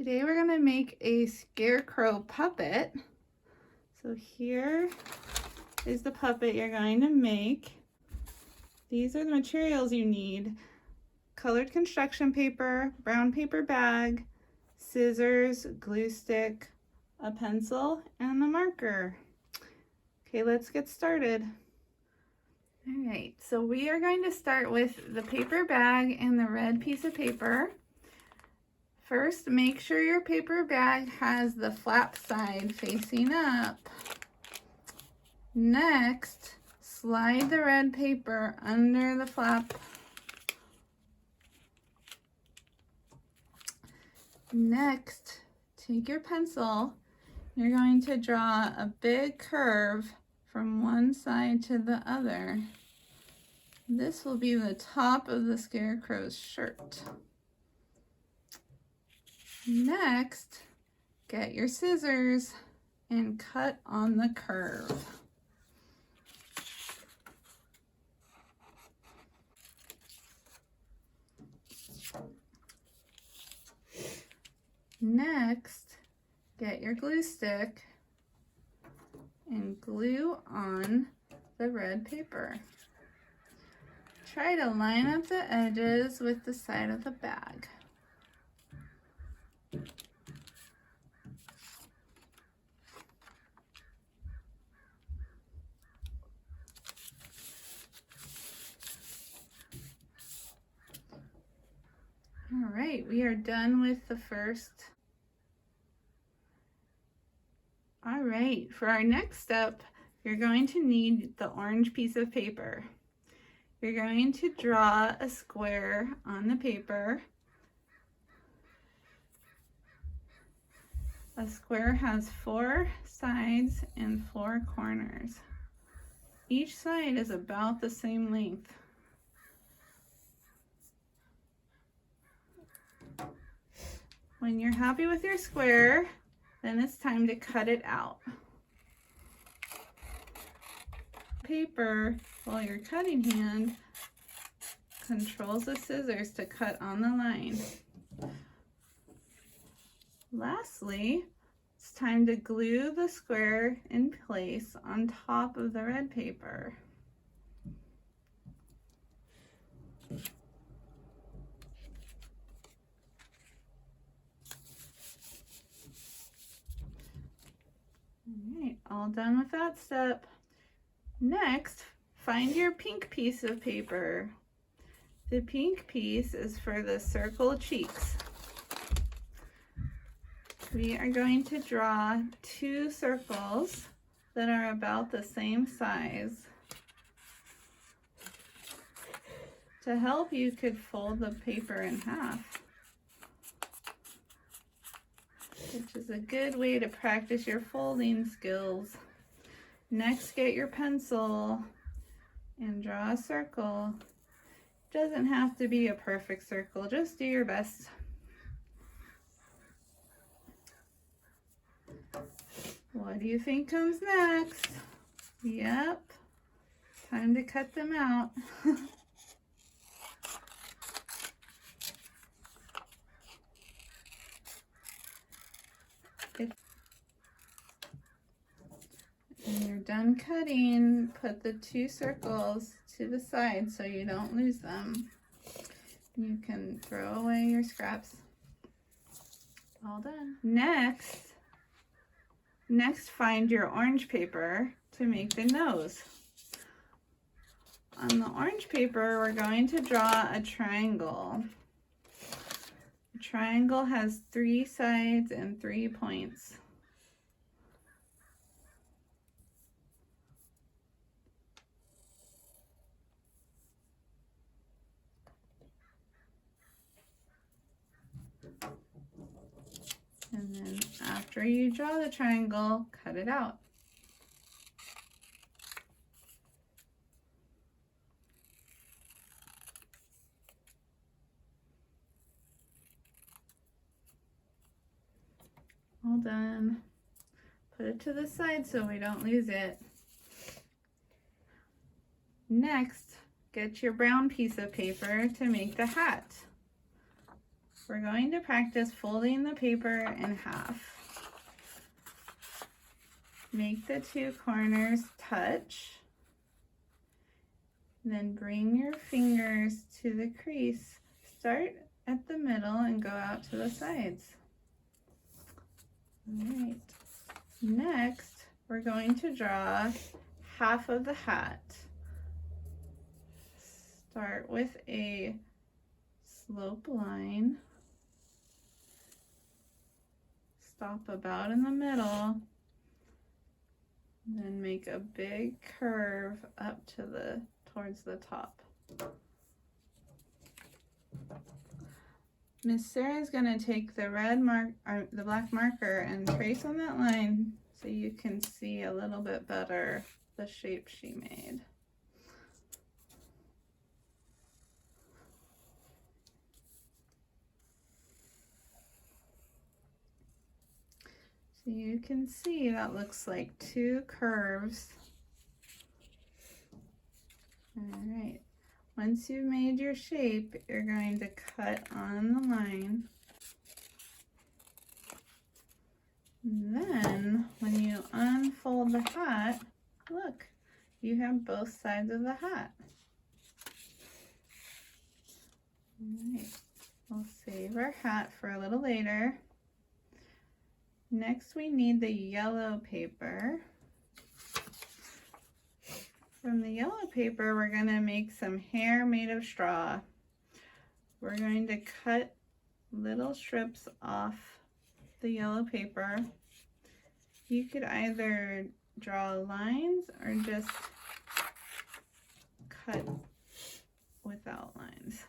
Today we're going to make a Scarecrow puppet. So here is the puppet you're going to make. These are the materials you need: colored construction paper, brown paper bag, scissors, glue stick, a pencil, and a marker. Okay, let's get started. All right, so we are going to start with the paper bag and the red piece of paper. First, make sure your paper bag has the flap side facing up. Next, slide the red paper under the flap. Next, take your pencil. You're going to draw a big curve from one side to the other. This will be the top of the Scarecrow's shirt. Next, get your scissors and cut on the curve. Next, get your glue stick and glue on the red paper. Try to line up the edges with the side of the bag. All right, we are done with the first. All right, for our next step, you're going to need the orange piece of paper. You're going to draw a square on the paper. A square has 4 sides and 4 corners. Each side is about the same length. When you're happy with your square, then it's time to cut it out. Paper, while your cutting hand controls the scissors to cut on the line. Lastly, it's time to glue the square in place on top of the red paper. All right, all done with that step. Next, find your pink piece of paper. The pink piece is for the circle cheeks. We are going to draw 2 circles that are about the same size. To help, you could fold the paper in half, which is a good way to practice your folding skills. Next, get your pencil and draw a circle. It doesn't have to be a perfect circle, just do your best. What do you think comes next? Yep, time to cut them out. When you're done cutting, put the 2 circles to the side so you don't lose them. You can throw away your scraps. All done. Next, find your orange paper to make the nose. On the orange paper, we're going to draw a triangle. A triangle has 3 sides and 3 points. And then after you draw the triangle, cut it out. All done. Put it to the side so we don't lose it. Next, get your brown piece of paper to make the hat. we're going to practice folding the paper in half. Make the two corners touch. Then bring your fingers to the crease. Start at the middle and go out to the sides. All right. Next, we're going to draw half of the hat. Start with a slope line. Stop about in the middle. Then make a big curve up to towards the top. Miss Sarah is going to take the the black marker and trace on that line so you can see a little bit better the shape she made. So you can see that looks like two curves. All right. Once you've made your shape, you're going to cut on the line. And then when you unfold the hat, look, you have both sides of the hat. All right. We'll save our hat for a little later. Next, we need the yellow paper. From the yellow paper, we're going to make some hair made of straw. We're going to cut little strips off the yellow paper. You could either draw lines or just cut without lines.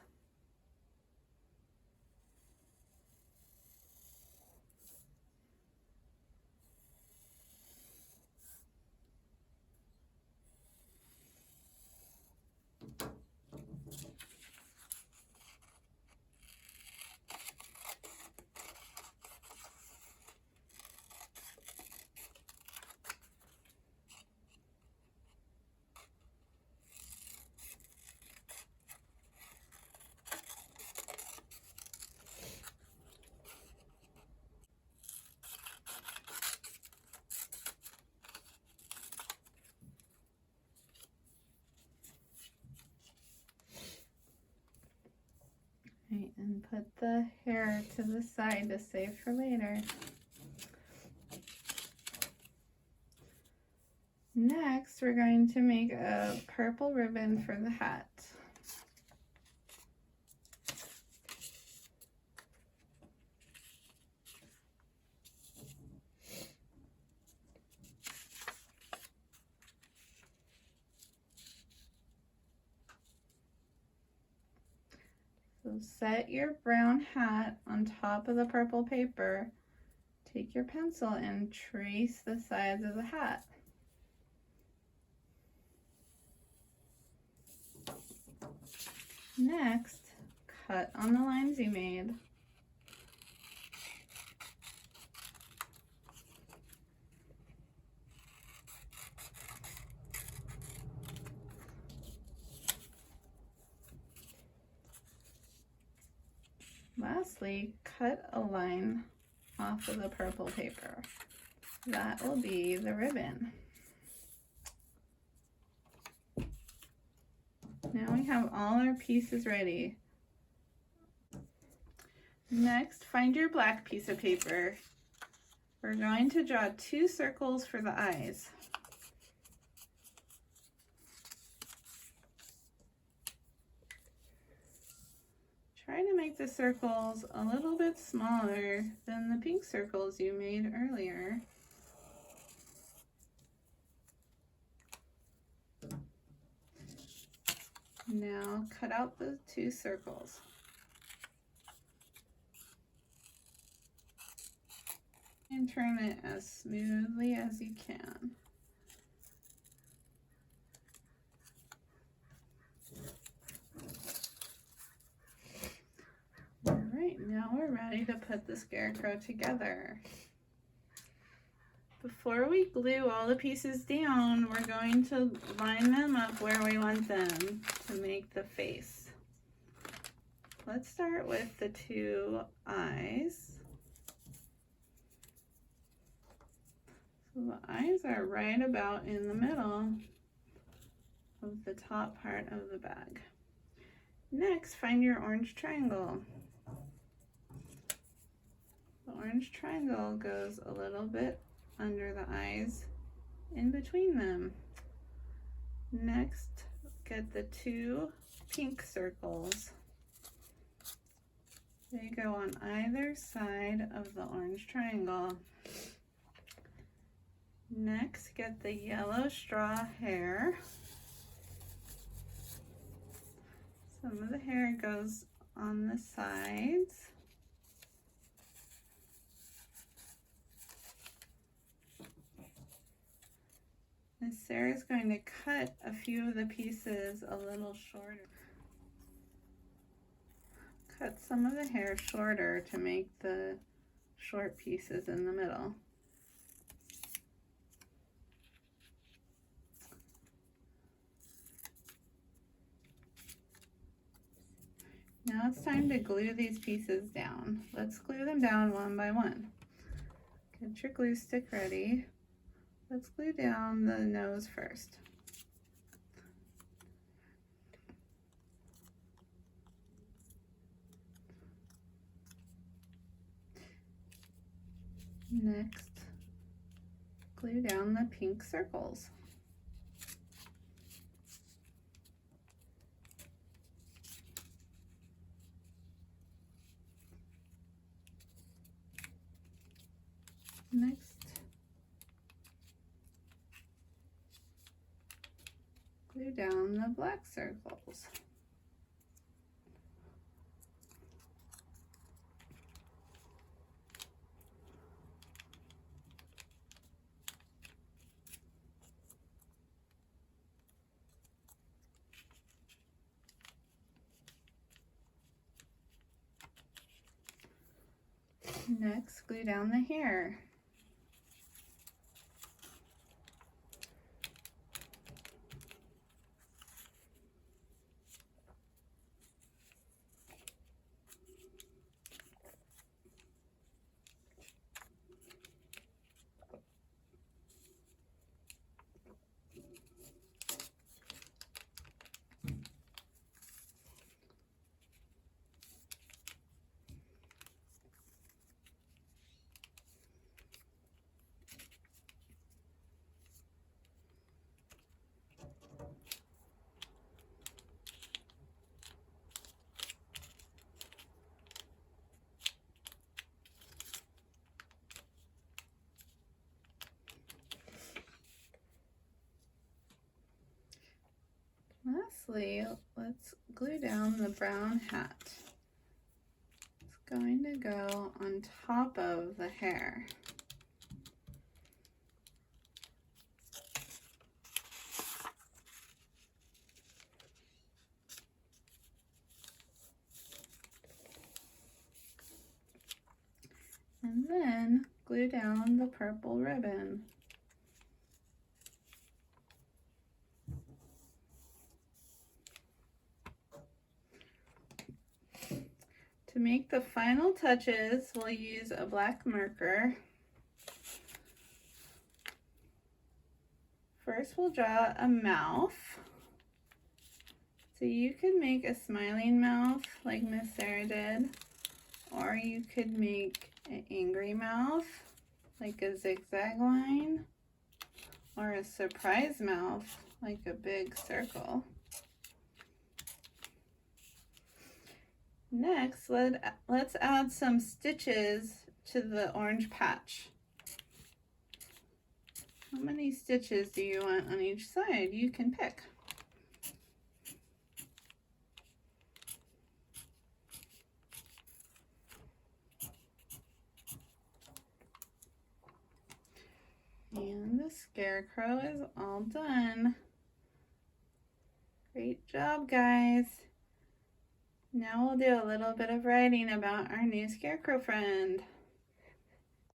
Right, and put the hair to the side to save for later. Next, we're going to make a purple ribbon for the hat. So set your brown hat on top of the purple paper. Take your pencil and trace the sides of the hat. Next, cut on the lines you made. Lastly, cut a line off of the purple paper. That will be the ribbon. Now we have all our pieces ready. Next, find your black piece of paper. We're going to draw 2 circles for the eyes. Try to make the circles a little bit smaller than the pink circles you made earlier. Now cut out the 2 circles. And turn it as smoothly as you can. All right, now we're ready to put the scarecrow together. Before we glue all the pieces down, we're going to line them up where we want them to make the face. let's start with the two eyes. So the eyes are right about in the middle of the top part of the bag. Next, find your orange triangle. The orange triangle goes a little bit under the eyes, in between them. Next, get the two pink circles. They go on either side of the orange triangle. Next, get the yellow straw hair. Some of the hair goes on the sides. And Sarah's going to cut a few of the pieces a little shorter. Cut some of the hair shorter to make the short pieces in the middle. Now it's time to glue these pieces down. Let's glue them down one by one. Get your glue stick ready. Let's glue down the nose first. Next, glue down the pink circles. Next, glue down the black circles. Next, glue down the hair. Lastly, let's glue down the brown hat. It's going to go on top of the hair. And then glue down the purple ribbon. To make the final touches, we'll use a black marker. First, we'll draw a mouth. So you could make a smiling mouth like Miss Sarah did, or you could make an angry mouth like a zigzag line, or a surprise mouth like a big circle. Next, let's add some stitches to the orange patch. How many stitches do you want on each side? You can pick. And the scarecrow is all done. Great job, guys. Now we'll do a little bit of writing about our new scarecrow friend.